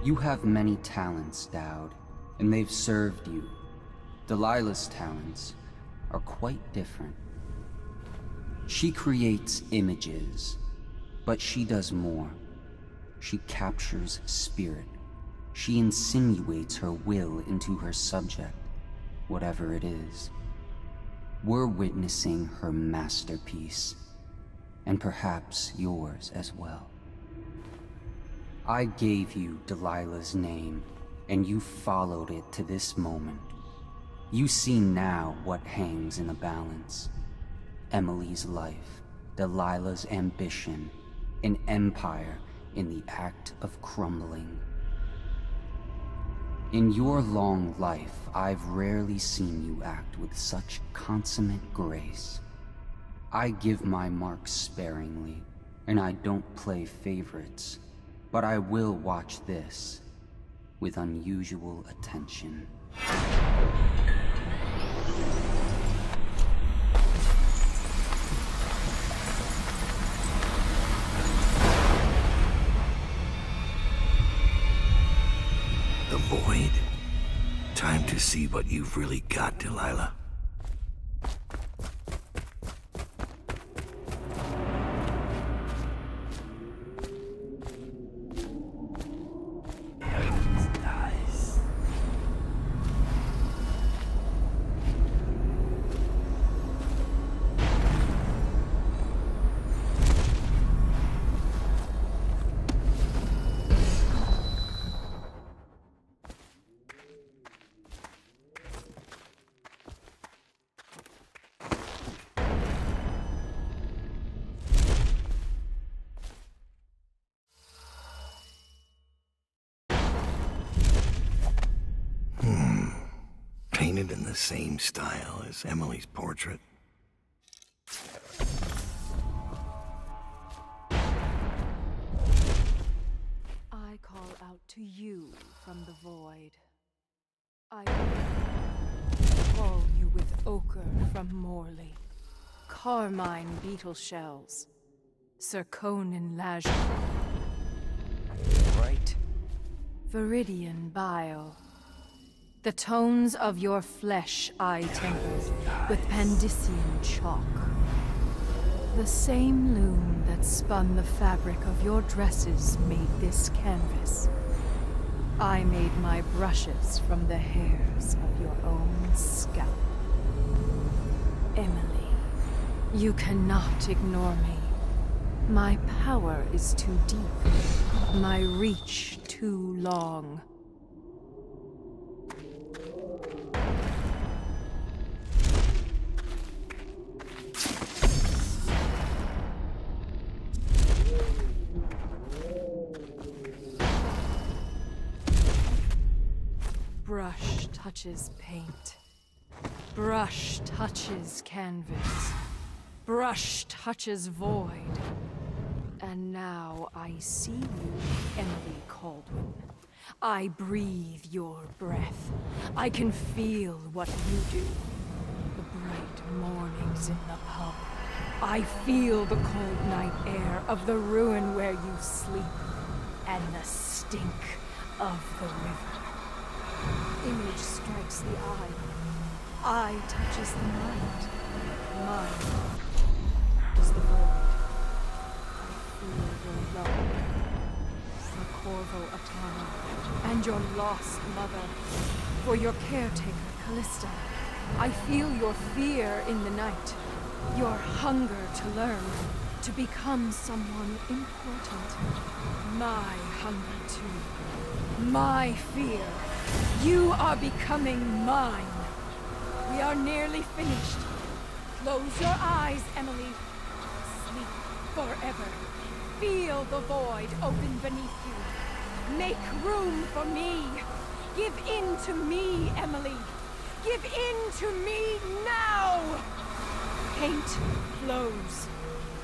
You have many talents, Dowd, and they've served you. Delilah's talents are quite different. She creates images, but she does more. She captures spirit. She insinuates her will into her subject, whatever it is. We're witnessing her masterpiece, and perhaps yours as well. I gave you Delilah's name, and you followed it to this moment. You see now what hangs in the balance. Emily's life, Delilah's ambition, an empire in the act of crumbling. In your long life, I've rarely seen you act with such consummate grace. I give my marks sparingly, and I don't play favorites, but I will watch this with unusual attention. The Void. Time to see what you've really got, Delilah. Painted in the same style as Emily's portrait. I call out to you from the void. I call you with ochre from Morley, carmine beetle shells, zirconin lazuli, Right. viridian bile. The tones of your flesh I tempered with Pandician chalk. The same loom that spun the fabric of your dresses made this canvas. I made my brushes from the hairs of your own scalp. Emily, you cannot ignore me. My power is too deep, my reach too long. Brush touches paint. Brush touches canvas. Brush touches void. And now I see you, Emily Caldwin. I breathe your breath. I can feel what you do. The bright mornings in the pub. I feel the cold night air of the ruin where you sleep. And the stink of the river. Image strikes the eye touches the mind. Mind is the void. I feel your love for Corvo Atana and your lost mother, for your caretaker, Callista. I feel your fear in the night, your hunger to learn, to become someone important. My hunger too. My fear. You are becoming mine. We are nearly finished. Close your eyes, Emily. Sleep forever. Feel the void open beneath you. Make room for me. Give in to me, Emily. Give in to me now! Paint flows.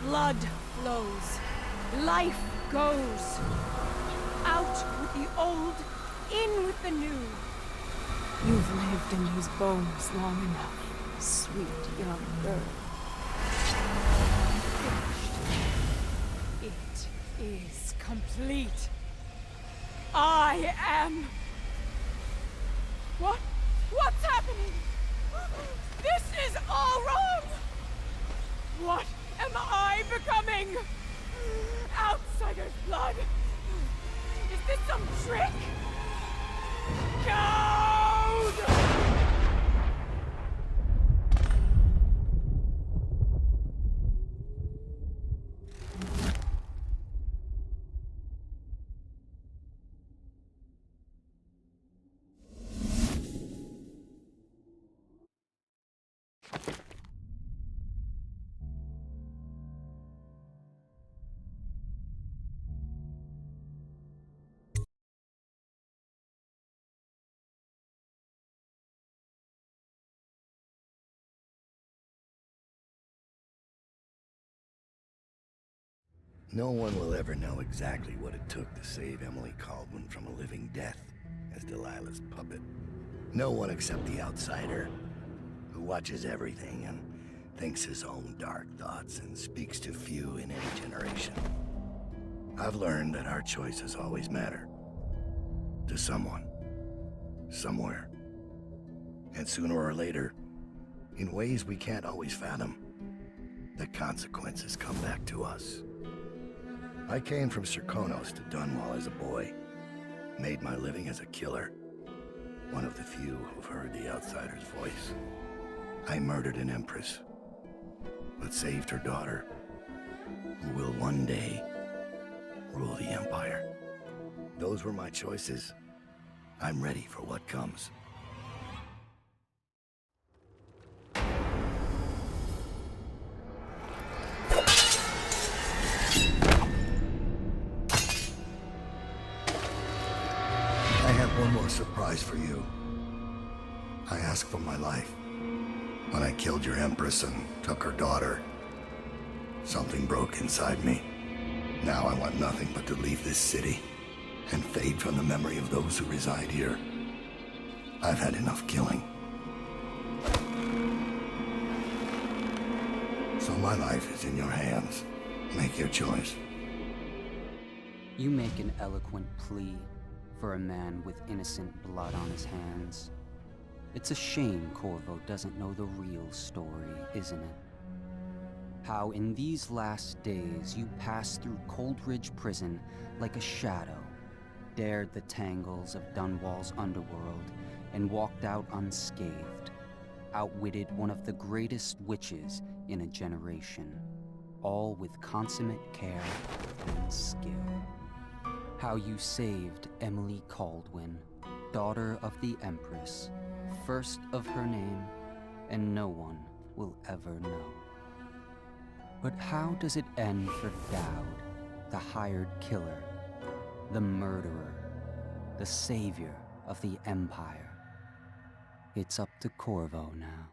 Blood flows. Life goes. Out with the old. In with the new. You've lived in these bones long enough, sweet young girl. Finished. It is complete. I am... What's happening? This is all wrong! What am I becoming? Outsider's blood? Is this some trick? Code! No one will ever know exactly what it took to save Emily Caldwin from a living death as Delilah's puppet. No one except the outsider, who watches everything and thinks his own dark thoughts and speaks to few in any generation. I've learned that our choices always matter. To someone. Somewhere. And sooner or later, in ways we can't always fathom, the consequences come back to us. I came from Serkonos to Dunwall as a boy. Made my living as a killer. One of the few who've heard the outsider's voice. I murdered an empress, but saved her daughter, who will one day rule the Empire. Those were my choices. I'm ready for what comes. I have one more surprise for you. I asked for my life. When I killed your Empress and took her daughter, something broke inside me. Now I want nothing but to leave this city and fade from the memory of those who reside here. I've had enough killing. So my life is in your hands. Make your choice. You make an eloquent plea for a man with innocent blood on his hands. It's a shame Corvo doesn't know the real story, isn't it? How in these last days you passed through Coldridge Prison like a shadow, dared the tangles of Dunwall's underworld, and walked out unscathed, outwitted one of the greatest witches in a generation, all with consummate care and skill. How you saved Emily Caldwin, daughter of the Empress, first of her name, and no one will ever know. But how does it end for Dowd, the hired killer, the murderer, the savior of the Empire? It's up to Corvo now.